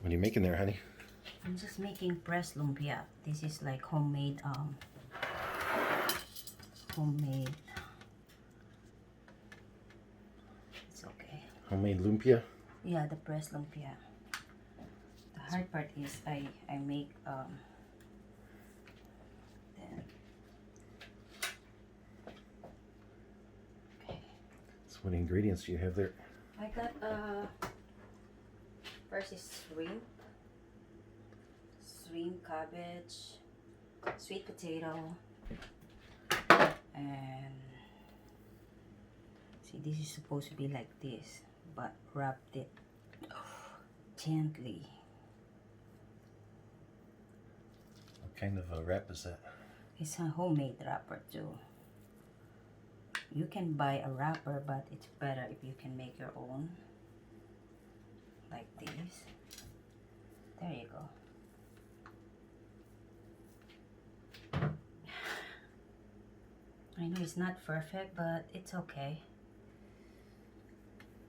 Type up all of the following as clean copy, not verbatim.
What are you making there, honey? I'm just making pressed lumpia. This is like homemade. It's okay. Homemade lumpia? Yeah, the pressed lumpia. The hard part is I make then okay. So what ingredients do you have there? I got first is shrimp, cabbage, sweet potato, and see, this is supposed to be like this, but wrapped it gently. What kind of a wrap is that? It's a homemade wrapper too. You can buy a wrapper, but it's better if you can make your own. Like this. There you go. I know it's not perfect, but it's okay.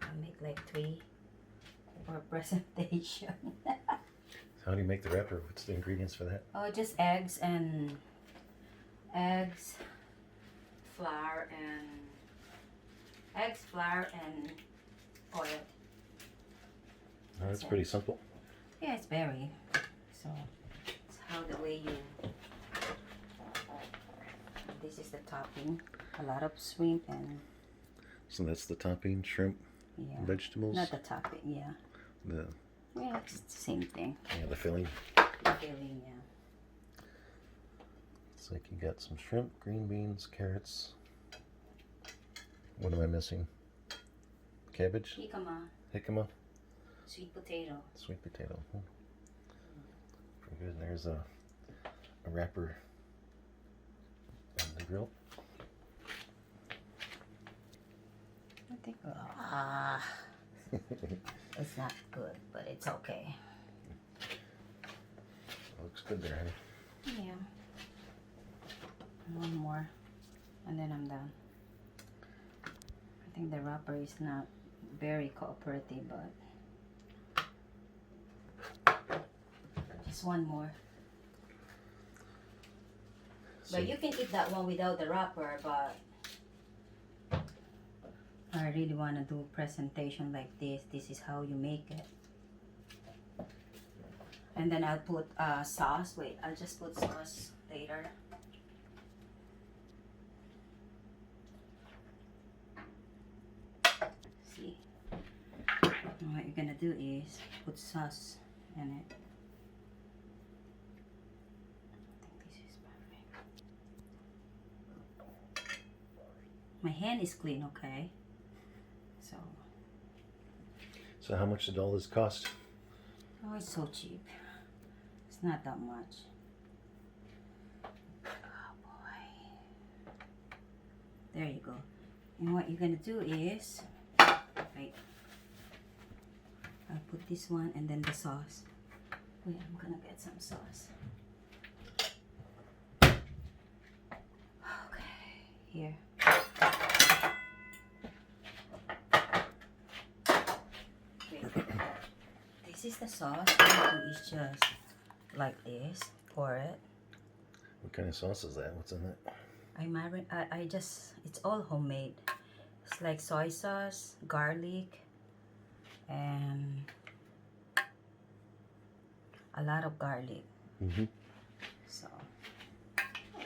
I'll make like 3 for presentation. How do you make the wrapper? What's the ingredients for that? Oh, just eggs, flour, and oil. Oh, that's pretty simple. Yeah, it's very. So it's how the way you. This is the topping. A lot of shrimp and. So that's the topping, shrimp, Yeah. vegetables. Not the topping. Yeah. Yeah, It's the same thing. Yeah, the filling. The filling. Yeah. It's like you got some shrimp, green beans, carrots. What am I missing? Cabbage? Jicama? Sweet potato. Sweet potato. Pretty good. There's a wrapper on the grill. I think. It's not good, but it's okay. Looks good there, honey. Yeah. One more, and then I'm done. I think the wrapper is not very cooperative, but just one more. So, But you can eat that one without the wrapper, but I really want to do a presentation like this. This is how you make it. And then I'll put sauce. Wait, I'll just put sauce later. See? And what you're gonna do is put sauce in it. I think this is perfect. My hand is clean, okay? so how much did all this cost? Oh, it's so cheap. It's not that much. Oh boy. There you go. And what you're gonna do is, wait. I'll put this one and then the sauce. Wait, I'm gonna get some sauce. Okay, here. This is the sauce. What you do is just like this, pour it. What kind of sauce is that? What's in it? It's all homemade. It's like soy sauce, garlic, and a lot of garlic. Mm-hmm. So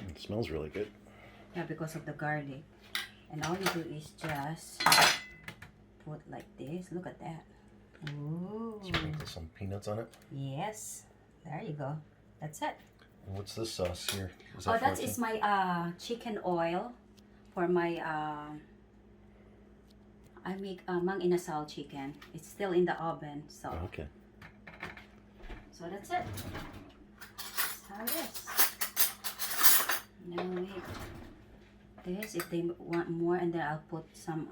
It smells really good. yeah, because of the garlic. And all you do is just put like this. Look at that. Ooh. Sprinkle some peanuts on it. Yes. There you go. That's it. And what's this sauce here? Oh, that is my chicken oil for my I make Mang Inasal chicken. It's still in the oven, so Oh, okay. so that's it. That's how it is. And then we'll make this if they want more, and then I'll put some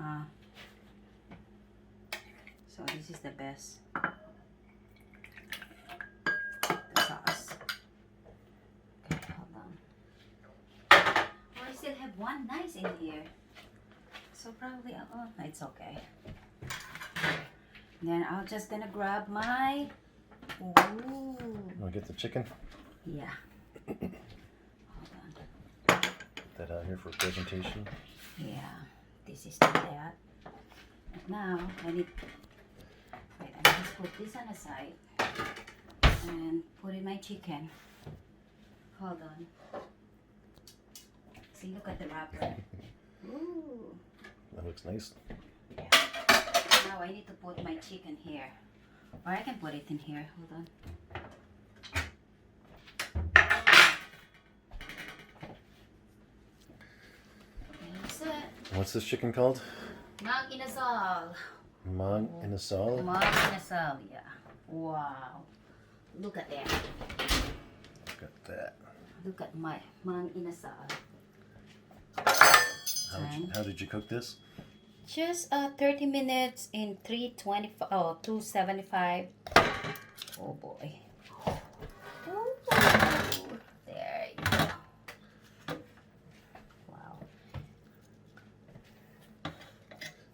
so this is the best. The sauce. Okay, hold on. Oh, I still have one nice in here. So probably, oh, it's okay. Then I'm just gonna grab my Ooh. Want to get the chicken? Yeah. Hold on. Put that out here for presentation. Yeah. This is that. Now I need. Wait, I just put this on the side and put in my chicken. Hold on. See, look at the wrapper. Ooh. That looks nice. Yeah. Now I need to put my chicken here. Or I can put it in here. Hold on. That's it. What's this chicken called? Mang Inasal. Mang Inasal? Mang Inasal, yeah. Wow. Look at that. Look at that. Look at my Mang Inasal. How did you cook this? Just 30 minutes in 275. Oh boy. Ooh. There you go. Wow.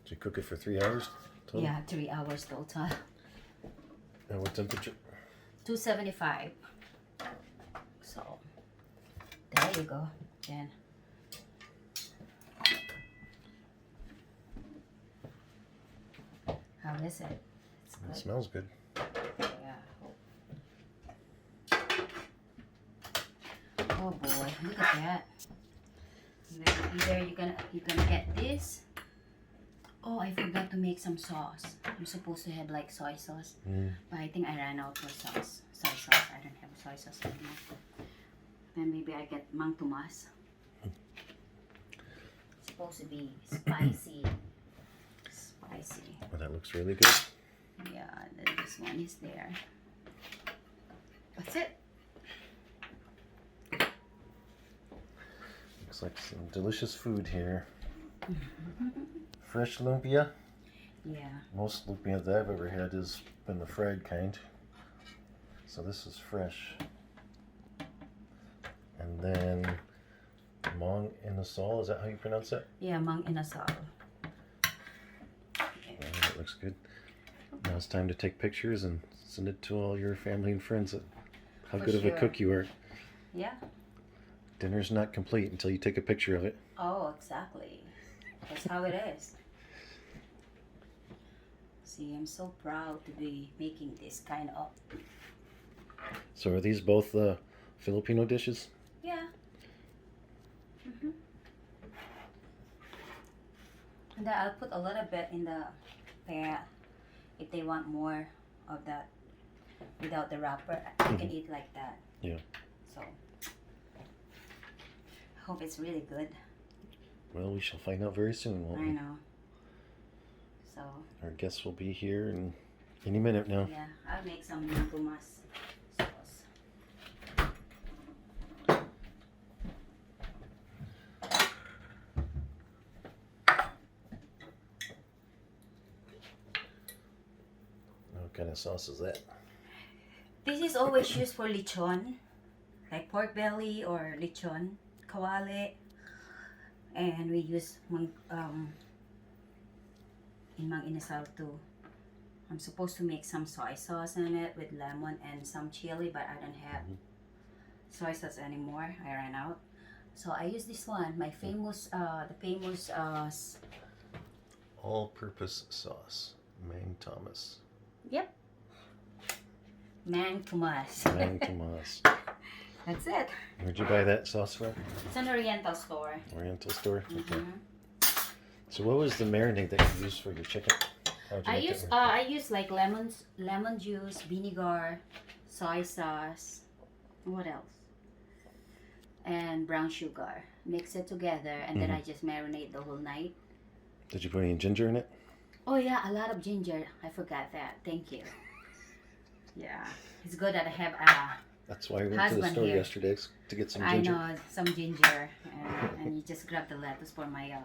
Did you cook it for 3 hours total? Yeah, 3 hours total. And what temperature? 275. So there you go. Then how is it? It's good. It smells good. Yeah. Oh boy, look at that. Either you're gonna get this. Oh, I forgot to make some sauce. I'm supposed to have like soy sauce, but I think I ran out for sauce. Soy sauce. I don't have soy sauce anymore. Then maybe I get Mang Tomas. It's supposed to be spicy. Spicy. Well, that looks really good. Yeah, then this one is there. That's it. Looks like some delicious food here. Fresh lumpia. Yeah. Most lumpia that I've ever had has been the fried kind. So this is fresh. And then Mang Inasal, is that how you pronounce it? Yeah, Mang Inasal. Yeah, that looks good. Now it's time to take pictures and send it to all your family and friends. How For good of a sure. cook you are. Yeah. Dinner's not complete until you take a picture of it. Oh, exactly. That's how it is. See, I'm so proud to be making this kind of. So are these both Filipino dishes? Yeah. And then I'll put a little bit in the pan if they want more of that without the wrapper. You can eat like that. Yeah. So, I hope it's really good. Well, we shall find out very soon, won't I we? know. So, Our guests will be here in any minute now. yeah, I'll make some Tomas sauce. What kind of sauce is that? This is always used for lechon, like pork belly or lechon, kawali, and we use in Mang Inasal too. I'm supposed to make some soy sauce in it with lemon and some chili, but I don't have soy sauce anymore. I ran out, so I use this one, my famous, the famous All-purpose sauce. Mang Thomas. Yep, Mang Tomas. Mang Tomas. That's it. Where'd you buy that sauce from? It's an Oriental store. Oriental store? Okay. Mhm. So what was the marinade that you used for your chicken? How'd you make it? I use like lemon juice, vinegar, soy sauce. What else? And brown sugar. Mix it together, and then I just marinate the whole night. Did you put any ginger in it? Oh yeah, a lot of ginger. I forgot that. Thank you. Yeah, it's good that I have That's why I went to the husband store here. yesterday to get some I ginger. know some ginger, and you just grab the lettuce for my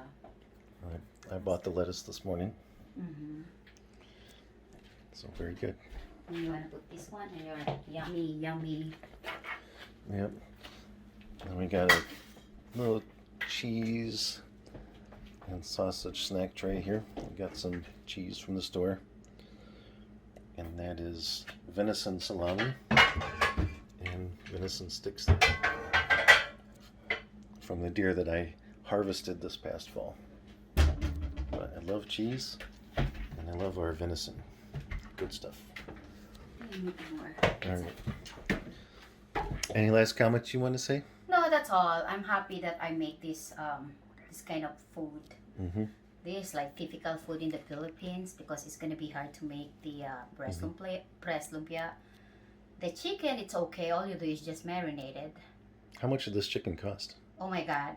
I bought the lettuce this morning, Mm-hmm. so very good. You wanna put this one in your yummy. Yep. And we got a little cheese and sausage snack tray here. We got some cheese from the store. and that is venison salami and venison sticks from the deer that I harvested this past fall. But I love cheese and I love our venison. Good stuff. All right. Any last comments you want to say? No, that's all. I'm happy that I make this this kind of food. Mm-hmm. This is like typical food in the Philippines because it's gonna be hard to make the breast lumpia. The chicken, it's okay. All you do is just marinate it. How much did this chicken cost? Oh my God.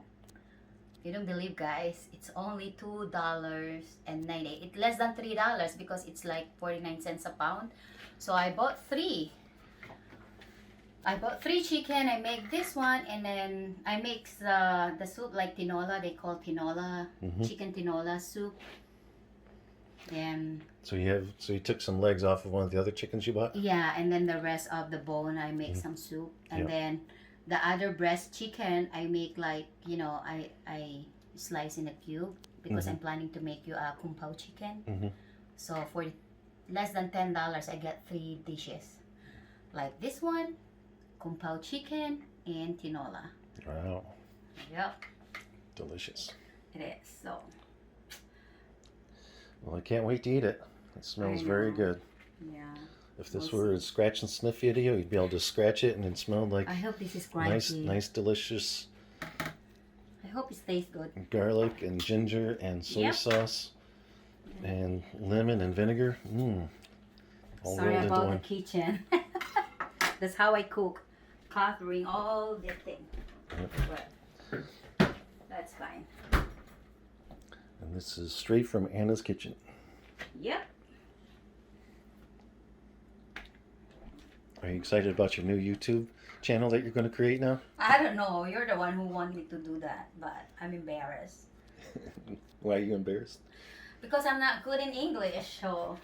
You don't believe, guys. It's only $2.98. It's less than $3 because it's like 49 cents a pound. So I bought 3. I bought 3 chicken. I make this one, and then I make the soup like tinola. They call tinola, chicken tinola soup. Then so you took some legs off of one of the other chickens you bought? yeah, and then the rest of the bone I make some soup, and then the other breast chicken I make like, you know, I slice in a cube because I'm planning to make you a kung pao chicken. So for less than $10 I get 3 dishes like this one, kung pao chicken, and tinola. Wow. Yep. Delicious. It is. So well, I can't wait to eat it. It smells very good. yeah. If this were a scratch and sniff video, you'd be able to scratch it and it smelled like I hope this is crunchy. nice, delicious I hope it tastes good. garlic and ginger and soy sauce and lemon and vinegar. All Sorry rolled into about one. the kitchen. That's how I cook. Covering all the thing. But that's fine. And this is straight from Anna's kitchen. Yep. Are you excited about your new YouTube channel that you're going to create now? I don't know. You're the one who wanted me to do that, but I'm embarrassed. Why are you embarrassed? Because I'm not good in English, so.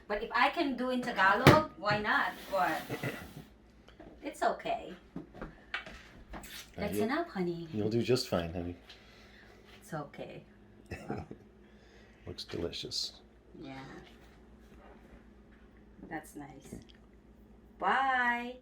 But if I can do in Tagalog, why not? But it's okay. That's enough, honey. You'll do just fine, honey. It's okay. Looks delicious. Yeah. That's nice. Bye.